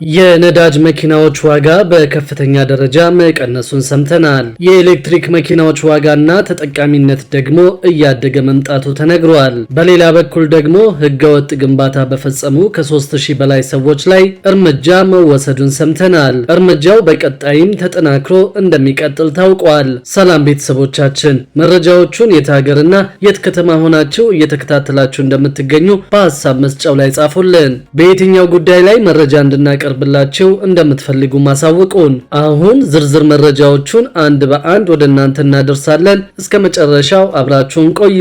የነዳጅ መኪናዎች ዋጋ በከፍተኛ ደረጃ መቀነሱን ሰምተናል። የኤሌክትሪክ መኪናዎች ዋጋና ተጠቃሚነት ደግሞ እያደገ መምጣቱ ተነግሯል። በሌላ በኩል ደግሞ ህገወጥ ግንባታ በፈጸሙ ከ3000 በላይ ሰዎች ላይ እርምጃ መወሰዱን ሰምተናል። እርምጃው በቀጣይም ተጠናክሮ እንደሚቀጥል ታውቋል። ሰላም ቤተሰቦቻችን፣ መረጃዎቹን የት ሀገርና የት ከተማ ሆናችሁ እየተከታተላችሁ እንደምትገኙ በሀሳብ መስጫው ላይ ጻፉልን። በየትኛው ጉዳይ ላይ መረጃ እንድናቀርብላችሁ እንደምትፈልጉ ማሳውቁን። አሁን ዝርዝር መረጃዎቹን አንድ በአንድ ወደ እናንተ እናደርሳለን። እስከ መጨረሻው አብራችሁን ቆዩ።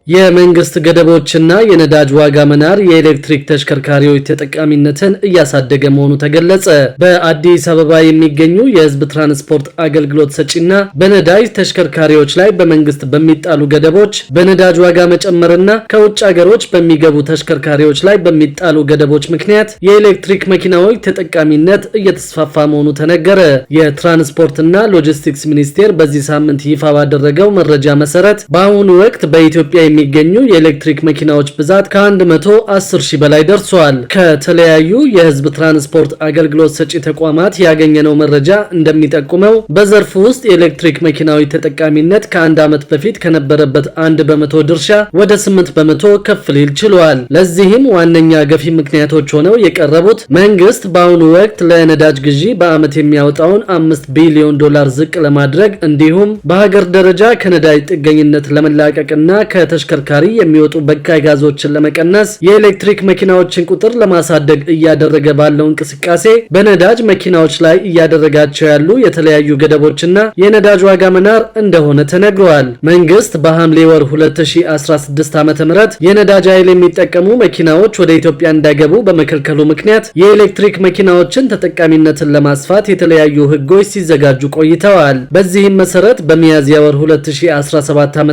የመንግስት ገደቦችና የነዳጅ ዋጋ መናር የኤሌክትሪክ ተሽከርካሪዎች ተጠቃሚነትን እያሳደገ መሆኑ ተገለጸ። በአዲስ አበባ የሚገኙ የህዝብ ትራንስፖርት አገልግሎት ሰጪና በነዳጅ ተሽከርካሪዎች ላይ በመንግስት በሚጣሉ ገደቦች፣ በነዳጅ ዋጋ መጨመርና ከውጭ ሀገሮች በሚገቡ ተሽከርካሪዎች ላይ በሚጣሉ ገደቦች ምክንያት የኤሌክትሪክ መኪናዎች ተጠቃሚነት እየተስፋፋ መሆኑ ተነገረ። የትራንስፖርትና ሎጂስቲክስ ሚኒስቴር በዚህ ሳምንት ይፋ ባደረገው መረጃ መሰረት በአሁኑ ወቅት በኢትዮጵያ የሚገኙ የኤሌክትሪክ መኪናዎች ብዛት ከ110 ሺህ በላይ ደርሷል። ከተለያዩ የህዝብ ትራንስፖርት አገልግሎት ሰጪ ተቋማት ያገኘነው መረጃ እንደሚጠቁመው በዘርፉ ውስጥ የኤሌክትሪክ መኪናዎች ተጠቃሚነት ከአንድ ዓመት በፊት ከነበረበት 1% ድርሻ ወደ 8% ከፍ ሊል ችሏል። ለዚህም ዋነኛ ገፊ ምክንያቶች ሆነው የቀረቡት መንግስት በአሁኑ ወቅት ለነዳጅ ግዢ በዓመት የሚያወጣውን $5 ቢሊዮን ዝቅ ለማድረግ እንዲሁም በሀገር ደረጃ ከነዳጅ ጥገኝነት ለመላቀቅና ከተሽከርካሪ የሚወጡ በካይ ጋዞችን ለመቀነስ የኤሌክትሪክ መኪናዎችን ቁጥር ለማሳደግ እያደረገ ባለው እንቅስቃሴ በነዳጅ መኪናዎች ላይ እያደረጋቸው ያሉ የተለያዩ ገደቦችና የነዳጅ ዋጋ መናር እንደሆነ ተነግሯል። መንግስት በሐምሌ ወር 2016 ዓ.ም የነዳጅ ኃይል የሚጠቀሙ መኪናዎች ወደ ኢትዮጵያ እንዳይገቡ በመከልከሉ ምክንያት የኤሌክትሪክ መኪናዎችን ተጠቃሚነትን ለማስፋት የተለያዩ ህጎች ሲዘጋጁ ቆይተዋል። በዚህም መሰረት በሚያዝያ ወር 2017 ዓ.ም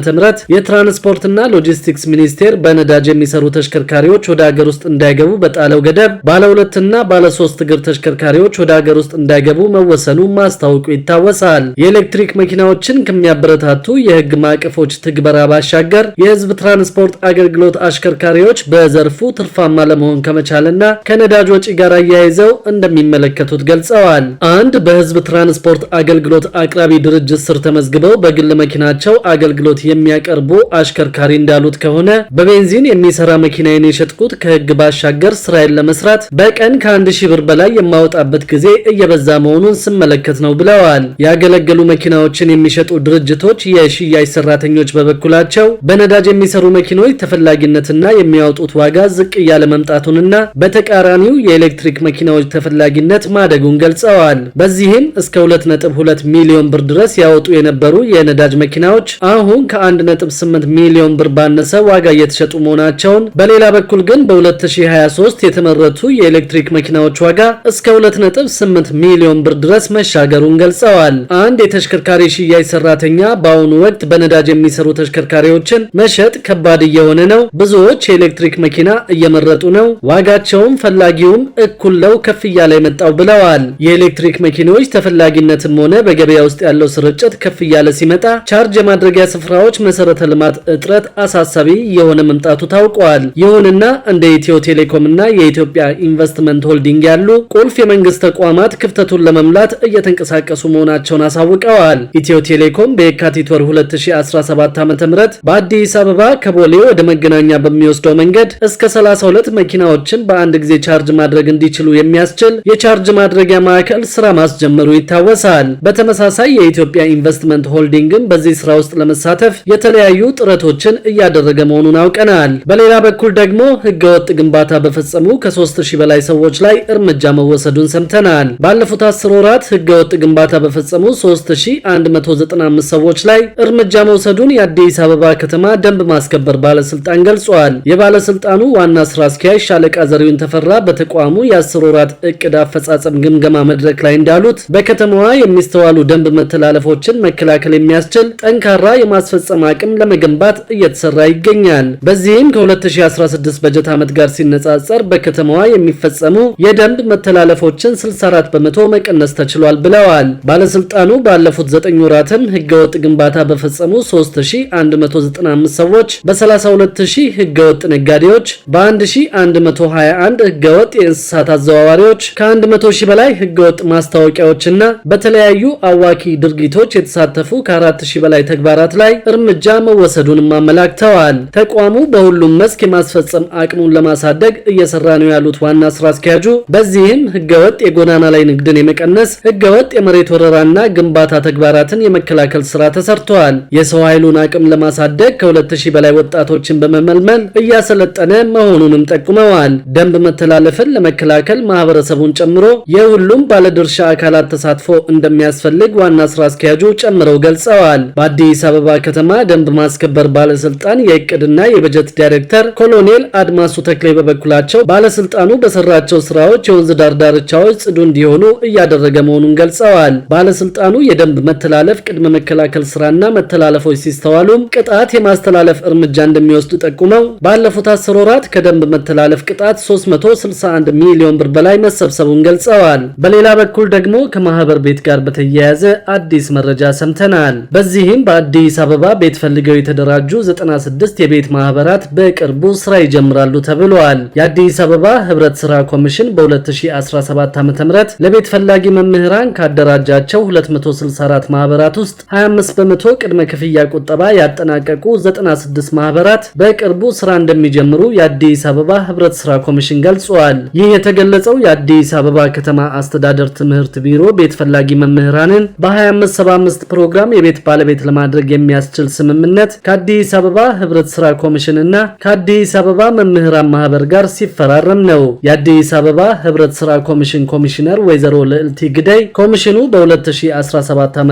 የትራንስፖርት እና ሎጂስቲክስ ሚኒስቴር በነዳጅ የሚሰሩ ተሽከርካሪዎች ወደ ሀገር ውስጥ እንዳይገቡ በጣለው ገደብ ባለ 2 እና ባለ 3 እግር ተሽከርካሪዎች ወደ ሀገር ውስጥ እንዳይገቡ መወሰኑ ማስታወቁ ይታወሳል። የኤሌክትሪክ መኪናዎችን ከሚያበረታቱ የህግ ማዕቀፎች ትግበራ ባሻገር የህዝብ ትራንስፖርት አገልግሎት አሽከርካሪዎች በዘርፉ ትርፋማ ለመሆን ከመቻልና ከነዳጅ ወጪ ጋር አያይዘው እንደሚመለከቱት ገልጸዋል። አንድ በህዝብ ትራንስፖርት አገልግሎት አቅራቢ ድርጅት ስር ተመዝግበው በግል መኪናቸው አገልግሎት የሚያቀርቡ አሽከርካሪ እንዳሉት ከሆነ በቤንዚን የሚሰራ መኪናዬን የሸጥኩት ከህግ ባሻገር ስራዬን ለመስራት በቀን ከ1000 ብር በላይ የማወጣበት ጊዜ እየበዛ መሆኑን ስመለከት ነው ብለዋል። ያገለገሉ መኪናዎችን የሚሸጡ ድርጅቶች የሽያጭ ሰራተኞች በበኩላቸው በነዳጅ የሚሰሩ መኪኖች ተፈላጊነትና የሚያወጡት ዋጋ ዝቅ እያለ መምጣቱንና በተቃራኒው የኤሌክትሪክ መኪናዎች ተፈላጊነት ማደጉን ገልጸዋል። በዚህም እስከ 2.2 ሚሊዮን ብር ድረስ ያወጡ የነበሩ የነዳጅ መኪናዎች አሁን ከ1.8 ሚሊዮን ብር ባነሰ ዋጋ እየተሸጡ መሆናቸውን፣ በሌላ በኩል ግን በ2023 የተመረቱ የኤሌክትሪክ መኪናዎች ዋጋ እስከ 2.8 ሚሊዮን ብር ድረስ መሻገሩን ገልጸዋል። አንድ የተሽከርካሪ ሽያጭ ሰራተኛ በአሁኑ ወቅት በነዳጅ የሚሰሩ ተሽከርካሪዎችን መሸጥ ከባድ እየሆነ ነው፣ ብዙዎች የኤሌክትሪክ መኪና እየመረጡ ነው፣ ዋጋቸውም ፈላጊውም እኩል ነው ከፍ እያለ የመጣው ብለዋል። የኤሌክትሪክ መኪናዎች ተፈላጊነትም ሆነ በገበያ ውስጥ ያለው ስርጭት ከፍ እያለ ሲመጣ ቻርጅ የማድረጊያ ስፍራዎች መሰረተ ልማት እጥረት አሳሳቢ የሆነ መምጣቱ ታውቋል። ይሁንና እንደ ኢትዮ ቴሌኮም እና የኢትዮጵያ ኢንቨስትመንት ሆልዲንግ ያሉ ቁልፍ የመንግስት ተቋማት ክፍተቱን ለመምላት እየተንቀሳቀሱ መሆናቸውን አሳውቀዋል። ኢትዮ ቴሌኮም በየካቲት ወር 2017 ዓ.ም በአዲስ አበባ ከቦሌ ወደ መገናኛ በሚወስደው መንገድ እስከ 32 መኪናዎችን በአንድ ጊዜ ቻርጅ ማድረግ እንዲችሉ የሚያስችል የቻርጅ ማድረጊያ ማዕከል ስራ ማስጀመሩ ይታወሳል። በተመሳሳይ የኢትዮጵያ ኢንቨስትመንት ሆልዲንግም በዚህ ስራ ውስጥ ለመሳተፍ የተለያዩ ጥረቶችን እያደረገ መሆኑን አውቀናል። በሌላ በኩል ደግሞ ህገወጥ ግንባታ በፈጸሙ ከ3000 በላይ ሰዎች ላይ እርምጃ መወሰዱን ሰምተናል። ባለፉት 10 ወራት ህገወጥ ግንባታ በፈጸሙ 3195 ሰዎች ላይ እርምጃ መውሰዱን የአዲስ አበባ ከተማ ደንብ ማስከበር ባለስልጣን ገልጿል። የባለስልጣኑ ዋና ስራ አስኪያጅ ሻለቃ ዘሪሁን ተፈራ በተቋሙ የ10 ወራት እቅድ አፈጻጸም ግምገማ መድረክ ላይ እንዳሉት በከተማዋ የሚስተዋሉ ደንብ መተላለፎችን መከላከል የሚያስችል ጠንካራ የማስፈጸም አቅም ለመገንባት እየተሰራ ይገኛል። በዚህም ከ2016 በጀት ዓመት ጋር ሲነጻጸር በከተማዋ የሚፈጸሙ የደንብ መተላለፎችን 64 በመቶ መቀነስ ተችሏል ብለዋል። ባለስልጣኑ ባለፉት 9 ወራትም ህገወጥ ግንባታ በፈጸሙ 3195 ሰዎች፣ በ32000 ህገወጥ ነጋዴዎች፣ በ1121 ህገወጥ የእንስሳት አዘዋዋሪዎች፣ ከ100,000 በላይ ህገወጥ ማስታወቂያዎችና በተለያዩ አዋኪ ድርጊቶች የተሳተፉ ከ4000 በላይ ተግባራት ላይ እርምጃ መወሰዱንም አመላክተዋል። ተቋሙ በሁሉም መስክ የማስፈጸም አቅሙን ለማሳደግ እየሰራ ነው ያሉት ዋና ስራ አስኪያጁ በዚህም ህገወጥ የጎዳና ላይ ንግድን የመቀነስ፣ ህገወጥ የመሬት ወረራና ግንባታ ተግባራትን የመከላከል ስራ ተሰርቷል። የሰው ኃይሉን አቅም ለማሳደግ ከ2000 በላይ ወጣቶችን በመመልመል እያሰለጠነ መሆኑንም ጠቁመዋል። ደንብ መተላለፍን ለመከላከል ማህበረሰቡን ጨምሮ የሁሉም ባለድርሻ አካላት ተሳትፎ እንደሚያስፈልግ ዋና ስራ አስኪያጁ ጨምረው ገልጸዋል። በአዲስ አበባ ከተማ ደንብ ማስከበር ባለስልጣን የእቅድና የበጀት ዳይሬክተር ኮሎኔል አድማሱ ተክሌ በበኩላቸው ባለስልጣኑ በሰራቸው ስራዎች የወንዝ ዳር ዳርቻዎች ጽዱ እንዲሆኑ እያደረገ መሆኑን ገልጸዋል። ባለስልጣኑ የደንብ መተላለፍ ቅድመ መከላከል ስራና መተላለፎች ሲስተዋሉም ቅጣት የማስተላለፍ እርምጃ እንደሚወስዱ ጠቁመው ባለፉት 10 ወራት ከደንብ መተላለፍ ቅጣት 361 ሚሊዮን ብር በላይ መሰብሰቡን ገልጸዋል። በሌላ በኩል ደግሞ ከማህበር ቤት ጋር በተያያዘ አዲስ መረጃ ሰምተናል። በዚህም በአዲስ አበባ ቤት ፈልገው የተደራጁ 96 የቤት ማህበራት በቅርቡ ስራ ይጀምራሉ ተብሏል። የአዲስ አበባ ህብረት ስራ ኮሚሽን በ2017 ዓ.ም ለቤት ፈላጊ መምህራን ካደራጃቸው 264 ማህበራት ውስጥ 25 በመቶ ቅድመ ክፍያ ቁጠባ ያጠናቀቁ 96 ማህበራት በቅርቡ ስራ እንደሚጀምሩ የአዲስ አበባ ህብረት ስራ ኮሚሽን ገልጿል። ይህ የተገለጸው የአዲስ አበባ ከተማ አስተዳደር ትምህርት ቢሮ ቤት ፈላጊ መምህራንን በ2575 ፕሮግራም የቤት ባለቤት ለማድረግ የሚያስችል ስምምነት ከአዲስ አበባ ህብረት ስራ ኮሚሽን እና ከአዲስ አበባ መምህራን ማህበር ጋር ሲፈራረም ነው። የአዲስ አበባ ህብረት ስራ ኮሚሽን ኮሚሽነር ወይዘሮ ልዕልቲ ግደይ ኮሚሽኑ በ2017 ዓ.ም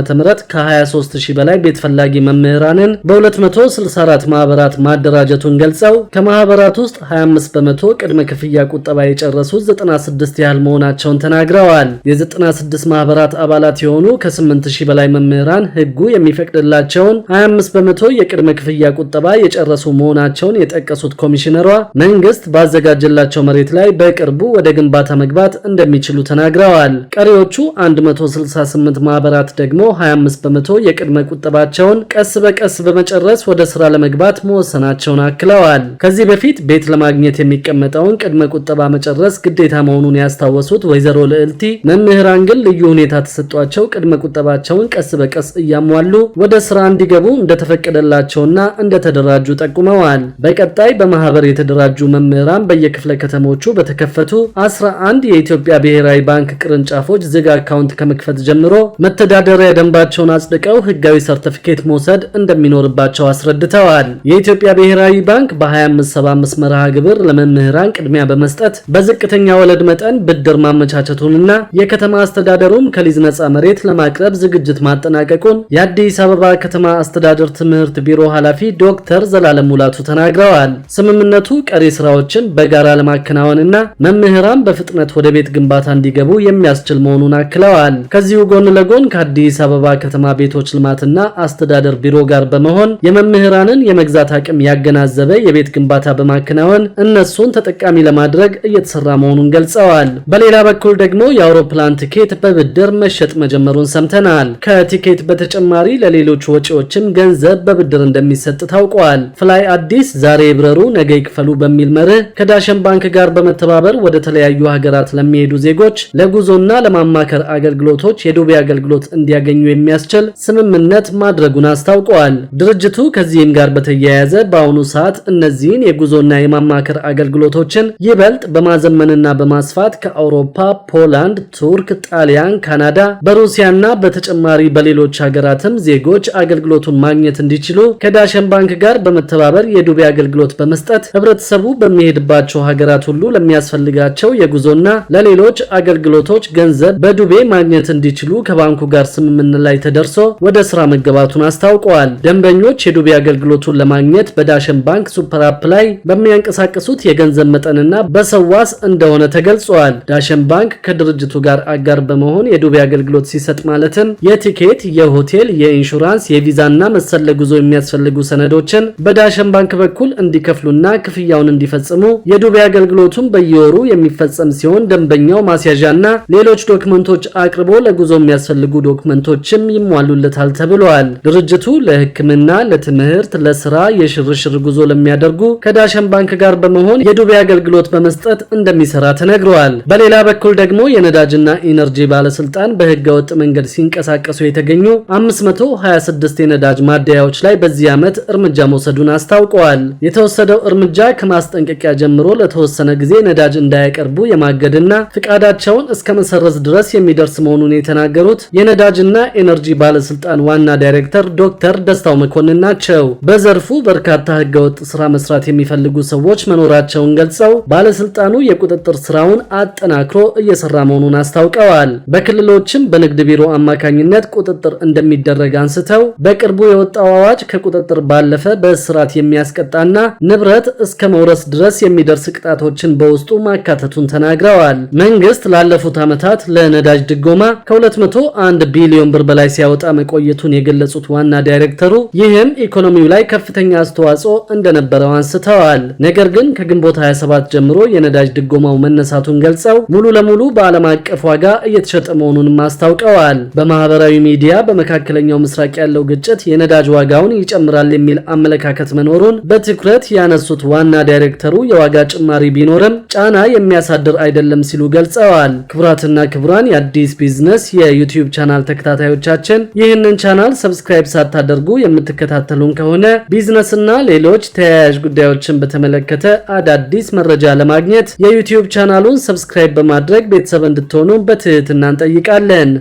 ከ23000 በላይ ቤት ፈላጊ መምህራንን በ264 ማህበራት ማደራጀቱን ገልጸው ከማህበራት ውስጥ 25 በመቶ ቅድመ ክፍያ ቁጠባ የጨረሱት 96 ያህል መሆናቸውን ተናግረዋል። የ96 ማህበራት አባላት የሆኑ ከ8000 በላይ መምህራን ህጉ የሚፈቅድላቸውን 25 በመቶ የቅድመ ክፍያ ቁጠባ የጨረሱ መሆናቸውን የጠቀሱት ኮሚሽነሯ መንግስት ባዘጋጀላቸው መሬት ላይ በቅርቡ ወደ ግንባታ መግባት እንደሚችሉ ተናግረዋል። ቀሪዎቹ 168 ማህበራት ደግሞ 25 በመቶ የቅድመ ቁጠባቸውን ቀስ በቀስ በመጨረስ ወደ ስራ ለመግባት መወሰናቸውን አክለዋል። ከዚህ በፊት ቤት ለማግኘት የሚቀመጠውን ቅድመ ቁጠባ መጨረስ ግዴታ መሆኑን ያስታወሱት ወይዘሮ ልዕልቲ መምህራን ግን ልዩ ሁኔታ ተሰጧቸው ቅድመ ቁጠባቸውን ቀስ በቀስ እያሟሉ ወደ ስራ እንዲገቡ እንደተፈቀደላቸውና እንደተደራጁ ጠቁመዋል። በቀጣይ በማህበር የተደራጁ መምህራን በየክፍለ ከተሞቹ በተከፈቱ 11 የኢትዮጵያ ብሔራዊ ባንክ ቅርንጫፎች ዝግ አካውንት ከመክፈት ጀምሮ መተዳደሪያ ደንባቸውን አጽድቀው ህጋዊ ሰርቲፊኬት መውሰድ እንደሚኖርባቸው አስረድተዋል። የኢትዮጵያ ብሔራዊ ባንክ በ2575 መርሃ ግብር ለመምህራን ቅድሚያ በመስጠት በዝቅተኛ ወለድ መጠን ብድር ማመቻቸቱንና የከተማ አስተዳደሩም ከሊዝ ነጻ መሬት ለማቅረብ ዝግጅት ማጠናቀቁን የአዲስ አበባ ከተማ አስተዳደር ትምህርት ቢሮ ኃላፊ ዶክተር ዘላለም ሙላቱ ተናግረዋል። ስምምነቱ ቀሪ ስራዎችን በጋራ ለማከናወንና መምህራን በፍጥነት ወደ ቤት ግንባታ እንዲገቡ የሚያስችል መሆኑን አክለዋል። ከዚሁ ጎን ለጎን ከአዲስ አበባ ከተማ ቤቶች ልማትና አስተዳደር ቢሮ ጋር በመሆን የመምህራንን የመግዛት አቅም ያገናዘበ የቤት ግንባታ በማከናወን እነሱን ተጠቃሚ ለማድረግ እየተሰራ መሆኑን ገልጸዋል። በሌላ በኩል ደግሞ የአውሮፕላን ቲኬት በብድር መሸጥ መጀመሩን ሰምተናል። ከቲኬት በተጨማሪ ለሌሎች ወጪዎችም ገንዘብ በብድር እንደሚሰጥ ታውቋል። ፍላይ አዲስ ዛሬ ይብረሩ ነገ ይክፈሉ በሚል መርህ ከዳሸን ባንክ ጋር በመተባበር ወደ ተለያዩ ሀገራት ለሚሄዱ ዜጎች ለጉዞና ለማማከር አገልግሎቶች የዱቤ አገልግሎት እንዲያገኙ የሚያስችል ስምምነት ማድረጉን አስታውቀዋል። ድርጅቱ ከዚህም ጋር በተያያዘ በአሁኑ ሰዓት እነዚህን የጉዞና የማማከር አገልግሎቶችን ይበልጥ በማዘመንና በማስፋት ከአውሮፓ፣ ፖላንድ፣ ቱርክ፣ ጣሊያን፣ ካናዳ፣ በሩሲያና በተጨማሪ በሌሎች ሀገራትም ዜጎች አገልግሎቱን ማግኘት እንዲችሉ ከዳሸን ባንክ ጋር በመተባበር የዱቤ አገልግሎት በመስጠት ህብረተሰቡ በሚሄድባቸው ሀገራት ሁሉ ለሚያስፈልጋቸው የጉዞና ለሌሎች አገልግሎቶች ገንዘብ በዱቤ ማግኘት እንዲችሉ ከባንኩ ጋር ስምምነት ላይ ተደርሶ ወደ ስራ መገባቱን አስታውቀዋል። ደንበኞች የዱቤ አገልግሎቱን ለማግኘት በዳሸን ባንክ ሱፐር አፕ ላይ በሚያንቀሳቅሱት የገንዘብ መጠንና በሰዋስ እንደሆነ ተገልጿል። ዳሸን ባንክ ከድርጅቱ ጋር አጋር በመሆን የዱቤ አገልግሎት ሲሰጥ ማለትም የቲኬት፣ የሆቴል፣ የኢንሹራንስ፣ የቪዛና መሰል ለጉዞ የሚያስፈልጉ ሰነዶች ሰነዶችን በዳሸን ባንክ በኩል እንዲከፍሉና ክፍያውን እንዲፈጽሙ የዱቤ አገልግሎቱም በየወሩ የሚፈጸም ሲሆን ደንበኛው ማስያዣና ሌሎች ዶክመንቶች አቅርቦ ለጉዞ የሚያስፈልጉ ዶክመንቶችም ይሟሉለታል ተብሏል። ድርጅቱ ለሕክምና፣ ለትምህርት፣ ለስራ የሽርሽር ጉዞ ለሚያደርጉ ከዳሸን ባንክ ጋር በመሆን የዱቤ አገልግሎት በመስጠት እንደሚሰራ ተነግሯል። በሌላ በኩል ደግሞ የነዳጅና ኢነርጂ ባለስልጣን በህገወጥ መንገድ ሲንቀሳቀሱ የተገኙ 526 የነዳጅ ማደያዎች ላይ በዚህ ዓመት እርምጃ መውሰዱን አስታውቀዋል። የተወሰደው እርምጃ ከማስጠንቀቂያ ጀምሮ ለተወሰነ ጊዜ ነዳጅ እንዳያቀርቡ የማገድና ፍቃዳቸውን እስከ መሰረዝ ድረስ የሚደርስ መሆኑን የተናገሩት የነዳጅና ኢነርጂ ባለስልጣን ዋና ዳይሬክተር ዶክተር ደስታው መኮንን ናቸው። በዘርፉ በርካታ ህገወጥ ስራ መስራት የሚፈልጉ ሰዎች መኖራቸውን ገልጸው ባለስልጣኑ የቁጥጥር ስራውን አጠናክሮ እየሰራ መሆኑን አስታውቀዋል። በክልሎችም በንግድ ቢሮ አማካኝነት ቁጥጥር እንደሚደረግ አንስተው በቅርቡ የወጣው አዋጅ ከቁጥጥር ባለፈ በእስራት የሚያስቀጣና ንብረት እስከ መውረስ ድረስ የሚደርስ ቅጣቶችን በውስጡ ማካተቱን ተናግረዋል። መንግስት ላለፉት ዓመታት ለነዳጅ ድጎማ ከ201 ቢሊዮን ብር በላይ ሲያወጣ መቆየቱን የገለጹት ዋና ዳይሬክተሩ ይህም ኢኮኖሚው ላይ ከፍተኛ አስተዋጽኦ እንደነበረው አንስተዋል። ነገር ግን ከግንቦት 27 ጀምሮ የነዳጅ ድጎማው መነሳቱን ገልጸው ሙሉ ለሙሉ በዓለም አቀፍ ዋጋ እየተሸጠ መሆኑንም አስታውቀዋል። በማህበራዊ ሚዲያ በመካከለኛው ምስራቅ ያለው ግጭት የነዳጅ ዋጋውን ይጨምራል የሚል አመለካከት መኖሩን በትኩረት ያነሱት ዋና ዳይሬክተሩ የዋጋ ጭማሪ ቢኖርም ጫና የሚያሳድር አይደለም ሲሉ ገልጸዋል። ክቡራትና ክቡራን የአዲስ ቢዝነስ የዩቲዩብ ቻናል ተከታታዮቻችን ይህንን ቻናል ሰብስክራይብ ሳታደርጉ የምትከታተሉን ከሆነ ቢዝነስና ሌሎች ተያያዥ ጉዳዮችን በተመለከተ አዳዲስ መረጃ ለማግኘት የዩቲዩብ ቻናሉን ሰብስክራይብ በማድረግ ቤተሰብ እንድትሆኑ በትህትና እንጠይቃለን።